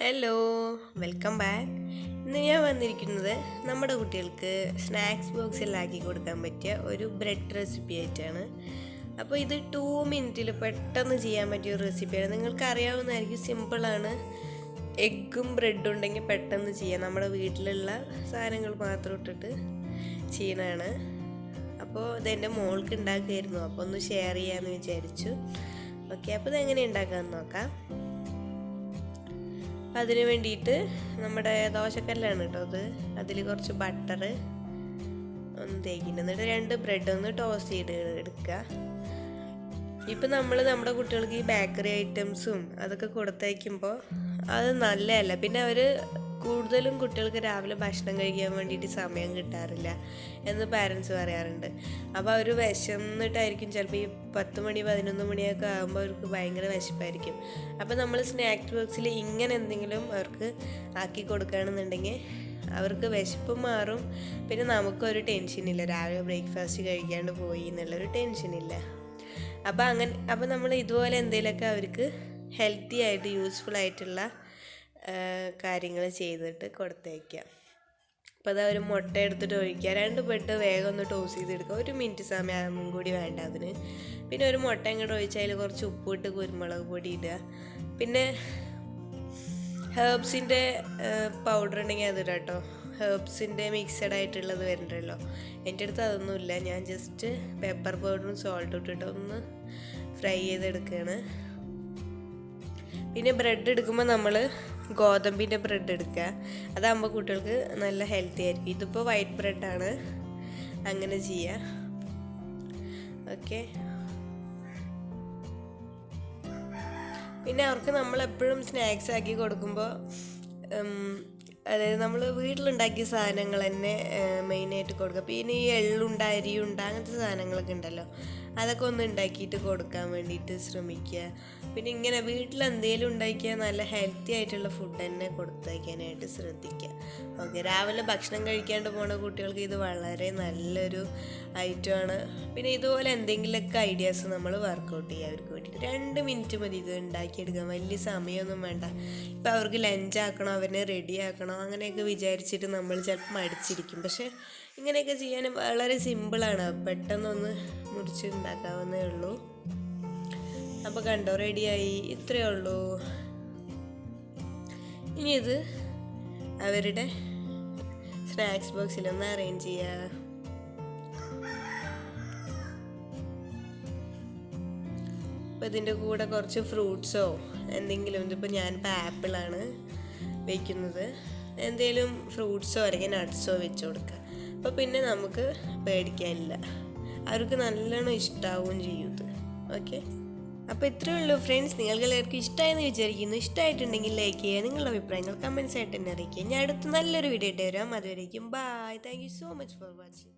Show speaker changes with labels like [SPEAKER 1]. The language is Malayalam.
[SPEAKER 1] Hello, welcome back. ഇന്ന് ഞാൻ വന്നിരിക്കുന്നത് നമ്മുടെ കുട്ടികൾക്ക് സ്നാക്സ് ബോക്സിലാക്കി കൊടുക്കാൻ പറ്റിയ ഒരു ബ്രെഡ് റെസിപ്പി ആയിട്ടാണ്. അപ്പോൾ ഇത് 2 മിനിറ്റിൽ പെട്ടെന്ന് ചെയ്യാൻ പറ്റിയ ഒരു റെസിപ്പിയാണ്. നിങ്ങൾക്ക് അറിയാവുന്നതായിരിക്കും, സിമ്പിളാണ്. എഗ്ഗും ബ്രെഡും ഉണ്ടെങ്കിൽ പെട്ടെന്ന് ചെയ്യാം. നമ്മുടെ വീട്ടിലുള്ള സാധനങ്ങൾ മാത്രം ഇട്ടിട്ട് ചെയ്യണതാണ്. അപ്പോൾ ഇതെൻ്റെ മോൾക്ക് ഉണ്ടാക്കുമായിരുന്നു, അപ്പോൾ ഒന്ന് ഷെയർ ചെയ്യാമെന്ന് വിചാരിച്ചു. ഓക്കെ, അപ്പോൾ ഇതെങ്ങനെ ഉണ്ടാക്കാമെന്ന് നോക്കാം. അതിന് വേണ്ടിയിട്ട് നമ്മുടെ ദോശക്കല്ലാണ് കേട്ടോ അത്. അതിൽ കുറച്ച് ബട്ടർ ഒന്ന് തേക്കിയിട്ട് എന്നിട്ട് 2 ബ്രെഡ് ഒന്ന് ടോസ്റ്റ് ചെയ്ത് എടുക്കുക. ഇപ്പം നമ്മുടെ കുട്ടികൾക്ക് ഈ ബേക്കറി ഐറ്റംസും അതൊക്കെ കൊടുത്തയക്കുമ്പോൾ അത് നല്ലതല്ല. പിന്നെ അവർ കൂടുതലും കുട്ടികൾക്ക് രാവിലെ ഭക്ഷണം കഴിക്കാൻ വേണ്ടിയിട്ട് സമയം കിട്ടാറില്ല എന്ന് പാരൻസ് പറയാറുണ്ട്. അപ്പോൾ അവർ വിശന്നിട്ടായിരിക്കും ചിലപ്പോൾ ഈ 10 മണി 11 മണിയൊക്കെ ആകുമ്പോൾ അവർക്ക് ഭയങ്കര വിശപ്പായിരിക്കും. അപ്പോൾ നമ്മൾ സ്നാക്സ് ബോക്സിൽ ഇങ്ങനെ എന്തെങ്കിലും അവർക്ക് ആക്കി കൊടുക്കുകയാണെന്നുണ്ടെങ്കിൽ അവർക്ക് വിശപ്പ് മാറും. പിന്നെ നമുക്കൊരു ടെൻഷനില്ല, രാവിലെ ബ്രേക്ക്ഫാസ്റ്റ് കഴിക്കാണ്ട് പോയി എന്നുള്ളൊരു ടെൻഷനില്ല. അപ്പോൾ നമ്മൾ ഇതുപോലെ എന്തെങ്കിലുമൊക്കെ അവർക്ക് ഹെൽത്തി ആയിട്ട് യൂസ്ഫുൾ ആയിട്ടുള്ള കാര്യങ്ങൾ ചെയ്തിട്ട് കൊടുത്തേക്കാം. അപ്പോൾ അത് ഒരു മുട്ട എടുത്തിട്ട് ഒഴിക്കുക, 2 ബ്രെഡ് വേഗം ഒന്ന് ടോസ് ചെയ്തെടുക്കുക. 1 മിനിറ്റ് സമയം കൂടി വേണ്ട അതിന്. പിന്നെ ഒരു മുട്ട ഇങ്ങോട്ട് ഒഴിച്ചാൽ അതിൽ കുറച്ച് ഉപ്പിട്ട് കുരുമുളക് പൊടി ഇടുക. പിന്നെ ഹെർബ്സിൻ്റെ പൗഡർ ഉണ്ടെങ്കിൽ അതിടാം കേട്ടോ. ഹെർബ്സിൻ്റെ മിക്സഡ് ആയിട്ടുള്ളത് വരുന്നുണ്ടല്ലോ, എൻ്റെ അടുത്ത് അതൊന്നുമില്ല. ഞാൻ ജസ്റ്റ് പെപ്പർ പൗഡറും സോൾട്ടും ഇട്ടിട്ട് ഒന്ന് ഫ്രൈ ചെയ്തെടുക്കുകയാണ്. പിന്നെ ബ്രെഡ് എടുക്കുമ്പോൾ നമ്മൾ ഗോതമ്പിൻ്റെ ബ്രെഡ് എടുക്കുക. അതാകുമ്പോൾ കുട്ടികൾക്ക് നല്ല ഹെൽത്തി ആയിരിക്കും. ഇതിപ്പോൾ വൈറ്റ് ബ്രെഡാണ്, അങ്ങനെ ചെയ്യുക. ഓക്കെ, പിന്നെ അവർക്ക് നമ്മളെപ്പോഴും സ്നാക്സ് ആക്കി കൊടുക്കുമ്പോൾ അതായത് നമ്മൾ വീട്ടിലുണ്ടാക്കിയ സാധനങ്ങൾ തന്നെ മെയിനായിട്ട് കൊടുക്കുക. പിന്നെ ഈ എള്ളുണ്ട അരിയുണ്ട അങ്ങനത്തെ സാധനങ്ങളൊക്കെ ഉണ്ടല്ലോ, അതൊക്കെ ഒന്ന് ഉണ്ടാക്കിയിട്ട് കൊടുക്കാൻ വേണ്ടിയിട്ട് ശ്രമിക്കുക. പിന്നെ ഇങ്ങനെ വീട്ടിലെന്തെങ്കിലും ഉണ്ടാക്കിയാൽ നല്ല ഹെൽത്തി ആയിട്ടുള്ള ഫുഡ് തന്നെ കൊടുത്തയക്കാനായിട്ട് ശ്രദ്ധിക്കുക. ഓക്കെ, രാവിലെ ഭക്ഷണം കഴിക്കാണ്ട് പോണ കുട്ടികൾക്ക് ഇത് വളരെ നല്ലൊരു ഐറ്റമാണ്. പിന്നെ ഇതുപോലെ എന്തെങ്കിലുമൊക്കെ ഐഡിയാസ് നമ്മൾ വർക്കൗട്ട് ചെയ്യുക അവർക്ക് വേണ്ടിയിട്ട്. 2 മിനിറ്റ് മതി ഇത് ഉണ്ടാക്കിയെടുക്കാൻ, വലിയ സമയമൊന്നും വേണ്ട. ഇപ്പം അവർക്ക് ലഞ്ചാക്കണം, അവരെ റെഡിയാക്കണം, അങ്ങനെയൊക്കെ വിചാരിച്ചിട്ട് നമ്മൾ ചിലപ്പോൾ മടിച്ചിരിക്കും. പക്ഷേ ഇങ്ങനെയൊക്കെ ചെയ്യാൻ വളരെ സിമ്പിളാണ്, പെട്ടെന്നൊന്ന് മുറിച്ച് ഉണ്ടാക്കാവുന്നേ ഉള്ളൂ. അപ്പോൾ കണ്ടോ, റെഡിയായി, ഇത്രയേ ഉള്ളൂ. ഇനി ഇത് അവരുടെ സ്നാക്സ് ബോക്സിലൊന്ന് അറേഞ്ച് ചെയ്യുക. അപ്പോൾ ഇതിൻ്റെ കൂടെ കുറച്ച് ഫ്രൂട്ട്സോ എന്തെങ്കിലും, ഇതിപ്പോൾ ഞാനിപ്പോൾ ആപ്പിളാണ് വയ്ക്കുന്നത്, എന്തെങ്കിലും ഫ്രൂട്ട്സോ അല്ലെങ്കിൽ നട്ട്സോ വെച്ച് കൊടുക്കുക. അപ്പോൾ പിന്നെ നമുക്ക് പേടിക്കാനില്ല, അവർക്ക് നല്ലോണം ഇഷ്ടമാവുകയും ചെയ്യും ഇത്. ഓക്കെ, അപ്പോൾ ഇത്രയേ ഉള്ളൂ ഫ്രണ്ട്സ്. നിങ്ങൾക്ക് എല്ലാവർക്കും ഇഷ്ടമായെന്ന് വിചാരിക്കുന്നു. ഇഷ്ടമായിട്ടുണ്ടെങ്കിൽ ലൈക്ക് ചെയ്യുക, നിങ്ങളുടെ അഭിപ്രായങ്ങൾ കമൻസ് ആയിട്ട് തന്നെ അറിയിക്കുക. ഞാൻ അടുത്ത് നല്ലൊരു വീഡിയോ ആയിട്ട് വരാം. അതുവരേക്കും bye. Thank you so much for watching.